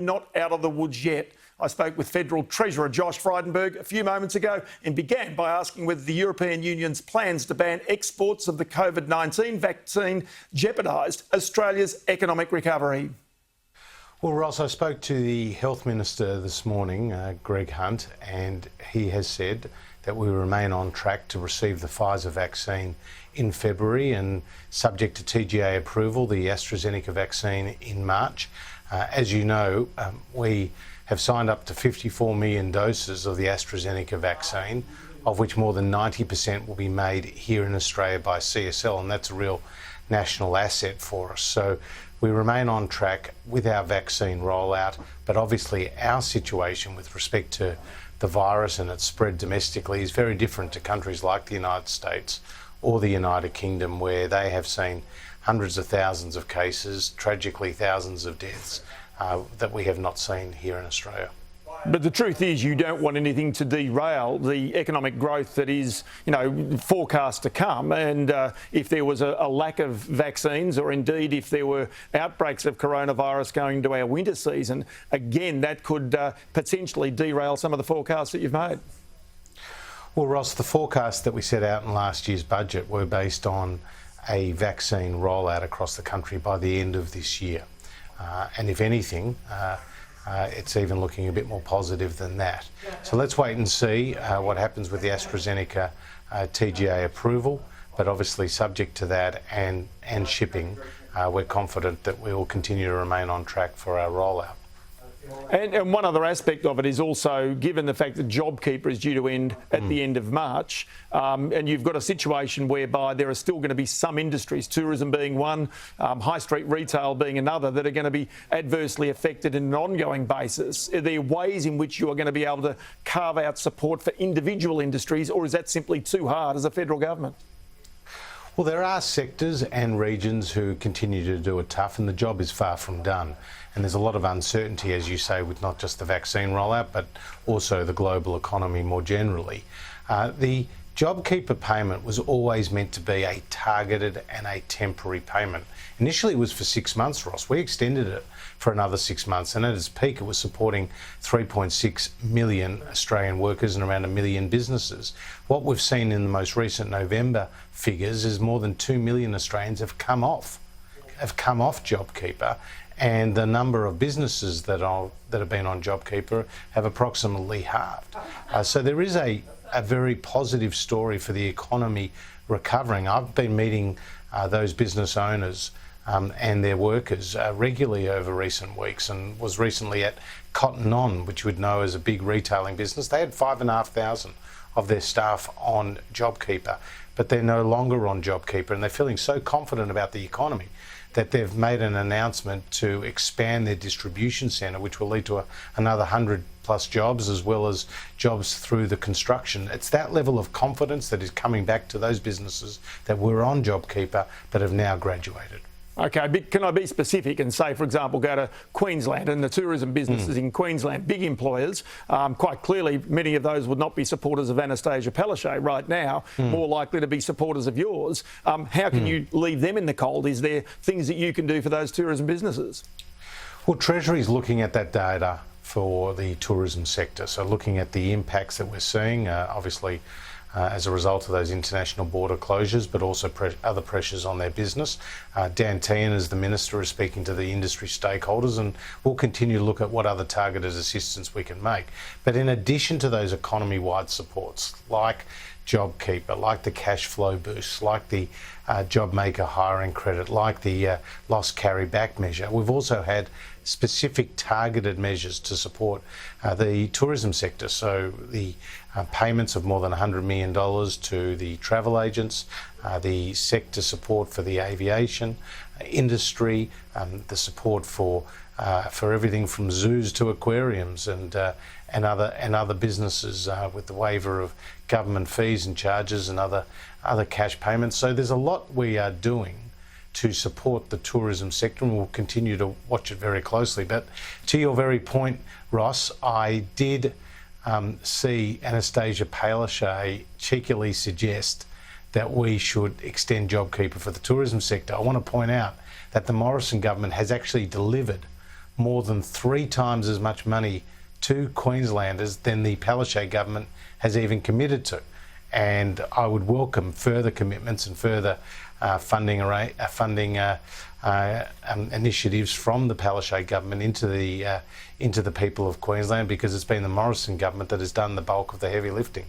Not out of the woods yet. I spoke with Federal Treasurer Josh Frydenberg a few moments ago and began by asking whether the European Union's plans to ban exports of the COVID-19 vaccine jeopardised Australia's economic recovery. Well, Ross, I spoke to the Health Minister this morning, Greg Hunt, and he has said that we remain on track to receive the Pfizer vaccine in February and, subject to TGA approval, the AstraZeneca vaccine in March. As you know, we have signed up to 54 million doses of the AstraZeneca vaccine, of which more than 90% will be made here in Australia by CSL, and that's a real national asset for us. So we remain on track with our vaccine rollout, but obviously our situation with respect to the virus and its spread domestically is very different to countries like the United States or the United Kingdom, where they have seen hundreds of thousands of cases, tragically thousands of deaths that we have not seen here in Australia. But the truth is, you don't want anything to derail the economic growth that is, forecast to come. And if there was a lack of vaccines, or indeed if there were outbreaks of coronavirus going into our winter season, again, that could potentially derail some of the forecasts that you've made. Well, Ross, the forecasts that we set out in last year's budget were based on a vaccine rollout across the country by the end of this year. And if anything, it's even looking a bit more positive than that. So let's wait and see what happens with the AstraZeneca TGA approval, but obviously subject to that and shipping, we're confident that we will continue to remain on track for our rollout. And one other aspect of it is also, given the fact that JobKeeper is due to end at the end of March, and you've got a situation whereby there are still going to be some industries, tourism being one, high street retail being another, that are going to be adversely affected on an ongoing basis. Are there ways in which you are going to be able to carve out support for individual industries, or is that simply too hard as a federal government? Well, there are sectors and regions who continue to do it tough, and the job is far from done. And there's a lot of uncertainty, as you say, with not just the vaccine rollout, but also the global economy more generally. The JobKeeper payment was always meant to be a targeted and a temporary payment. Initially, it was for 6 months, Ross. We extended it for another 6 months, and at its peak, it was supporting 3.6 million Australian workers and around 1 million businesses. What we've seen in the most recent November figures is more than 2 million Australians have come off JobKeeper, and the number of businesses that have been on JobKeeper have approximately halved. So there is a very positive story for the economy recovering. I've been meeting those business owners and their workers regularly over recent weeks, and was recently at Cotton On, which you would know as a big retailing business. They had 5,500 of their staff on JobKeeper, but they're no longer on JobKeeper, and they're feeling so confident about the economy that they've made an announcement to expand their distribution centre, which will lead to another 100 plus jobs, as well as jobs through the construction. It's that level of confidence that is coming back to those businesses that were on JobKeeper but have now graduated. Okay, but can I be specific and say, for example, go to Queensland and the tourism businesses in Queensland, big employers, quite clearly many of those would not be supporters of Anastasia Palaszczuk right now, more likely to be supporters of yours. How can you leave them in the cold? Is there things that you can do for those tourism businesses? Well, Treasury's looking at that data for the tourism sector, so looking at the impacts that we're seeing, obviously, as a result of those international border closures, but also other pressures on their business. Dan Tehan, as the Minister, is speaking to the industry stakeholders, and we'll continue to look at what other targeted assistance we can make. But in addition to those economy-wide supports, like JobKeeper, like the cash flow boost, like the JobMaker hiring credit, like the loss carry back measure, we've also had specific targeted measures to support the tourism sector. So the payments of more than $100 million to the travel agents, the sector support for the aviation industry, the support for everything from zoos to aquariums and other businesses, with the waiver of government fees and charges and other cash payments. So there's a lot we are doing to support the tourism sector, and we'll continue to watch it very closely. But to your very point, Ross, I did see Anastasia Palaszczuk cheekily suggest that we should extend JobKeeper for the tourism sector. I want to point out that the Morrison government has actually delivered more than 3 times as much money to Queenslanders than the Palaszczuk government has even committed to. And I would welcome further commitments and further funding initiatives from the Palaszczuk government into the people of Queensland, because it's been the Morrison government that has done the bulk of the heavy lifting.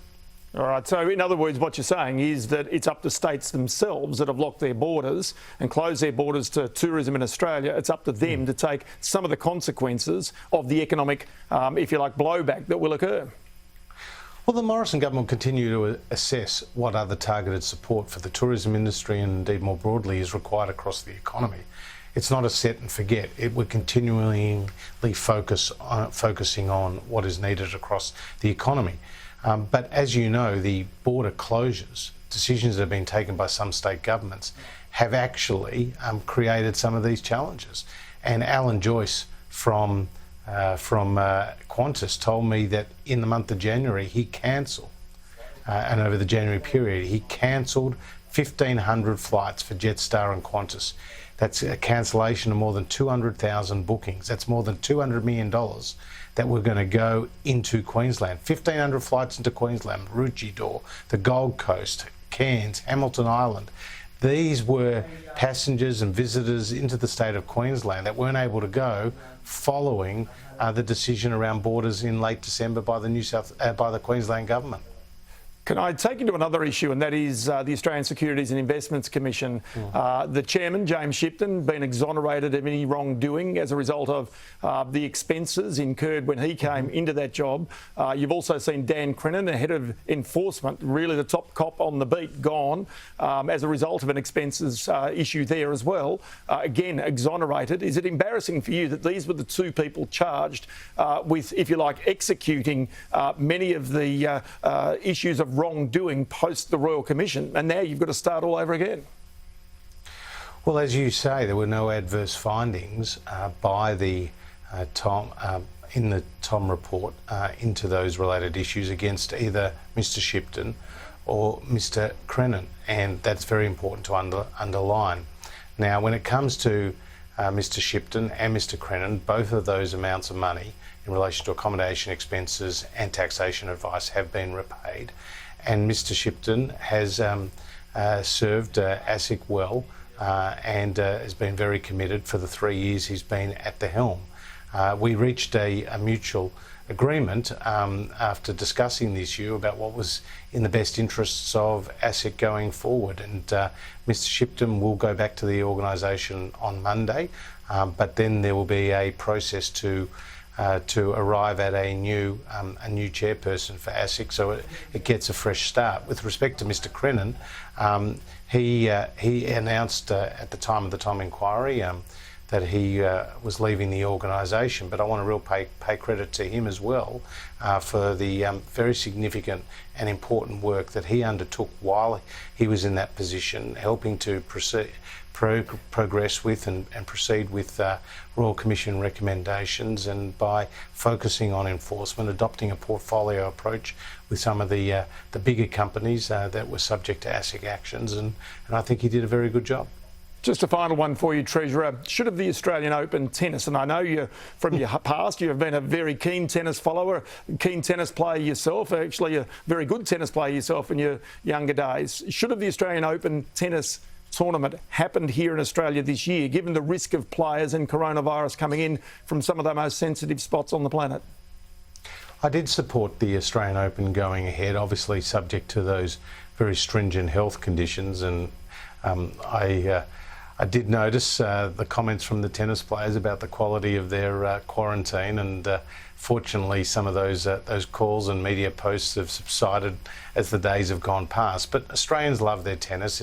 All right, so in other words, what you're saying is that it's up to states themselves that have locked their borders and closed their borders to tourism in Australia. It's up to them to take some of the consequences of the economic, if you like, blowback that will occur. Well, the Morrison government will continue to assess what other targeted support for the tourism industry and indeed more broadly is required across the economy. It's not a set and forget. We're continually focusing on what is needed across the economy. But as you know, the border closures, decisions that have been taken by some state governments, have actually created some of these challenges. And Alan Joyce from Qantas told me that in the month of January he cancelled, and over the January period he cancelled 1,500 flights for Jetstar and Qantas. That's a cancellation of more than 200,000 bookings. That's more than $200 million that were going to go into Queensland. 1,500 flights into Queensland, Maroochydore, the Gold Coast, Cairns, Hamilton Island. These were passengers and visitors into the state of Queensland that weren't able to go following the decision around borders in late December by the Queensland government. Can I take you to another issue, and that is the Australian Securities and Investments Commission. The chairman, James Shipton, been exonerated of any wrongdoing as a result of the expenses incurred when he came into that job. You've also seen Dan Crennan, the head of enforcement, really the top cop on the beat, gone as a result of an expenses issue there as well. Again, exonerated. Is it embarrassing for you that these were the two people charged with, if you like, executing many of the issues of wrongdoing post the Royal Commission, and now you've got to start all over again? Well, as you say, there were no adverse findings by the in the Tom report into those related issues against either Mr Shipton or Mr Crennan, and that's very important to underline. Now, when it comes to Mr Shipton and Mr Crennan, both of those amounts of money in relation to accommodation expenses and taxation advice have been repaid. And Mr Shipton has served ASIC well and has been very committed for the 3 years he's been at the helm. We reached a mutual agreement after discussing the issue about what was in the best interests of ASIC going forward. And Mr Shipton will go back to the organisation on Monday, but then there will be a process to arrive at a new chairperson for ASIC, so it gets a fresh start. With respect to Mr Crennan, he announced at the time of the Tom inquiry that he was leaving the organisation, but I want to pay credit to him as well for the very significant and important work that he undertook while he was in that position, helping to progress with and proceed with Royal Commission recommendations, and by focusing on enforcement, adopting a portfolio approach with some of the bigger companies that were subject to ASIC actions, and I think he did a very good job. Just a final one for you, Treasurer. Should have the Australian Open tennis, and I know you from your past, you have been a very keen tennis follower, keen tennis player yourself, actually a very good tennis player yourself in your younger days. Should have the Australian Open tennis tournament happened here in Australia this year, given the risk of players and coronavirus coming in from some of the most sensitive spots on the planet? I did support the Australian Open going ahead, obviously subject to those very stringent health conditions, and I did notice the comments from the tennis players about the quality of their quarantine, and fortunately some of those calls and media posts have subsided as the days have gone past. But Australians love their tennis.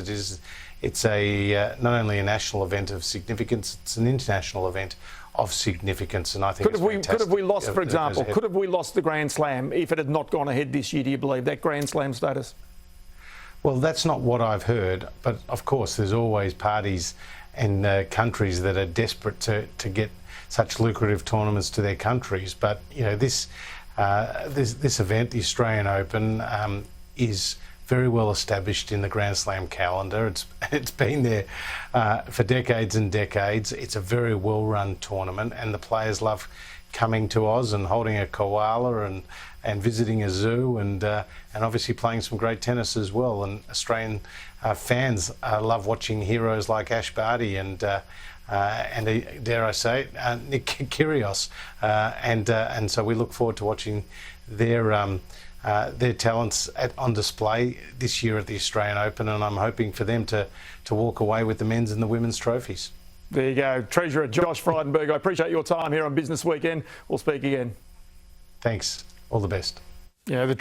It's not only a national event of significance, it's an international event of significance, and I think could have we lost, for example, could have we lost the Grand Slam if it had not gone ahead this year, do you believe, that Grand Slam status? Well, that's not what I've heard, but of course there's always parties and countries that are desperate to get such lucrative tournaments to their countries. But you know, this event, the Australian Open, is very well established in the Grand Slam calendar. It's been there for decades and decades. It's a very well-run tournament, and the players love coming to Oz and holding a koala and visiting a zoo and obviously playing some great tennis as well. And Australian fans love watching heroes like Ash Barty and dare I say it, Nick Kyrgios, and so we look forward to watching their talents on display this year at the Australian Open, and I'm hoping for them to walk away with the men's and the women's trophies. There you go. Treasurer Josh Frydenberg, I appreciate your time here on Business Weekend. We'll speak again. Thanks. All the best. Yeah, the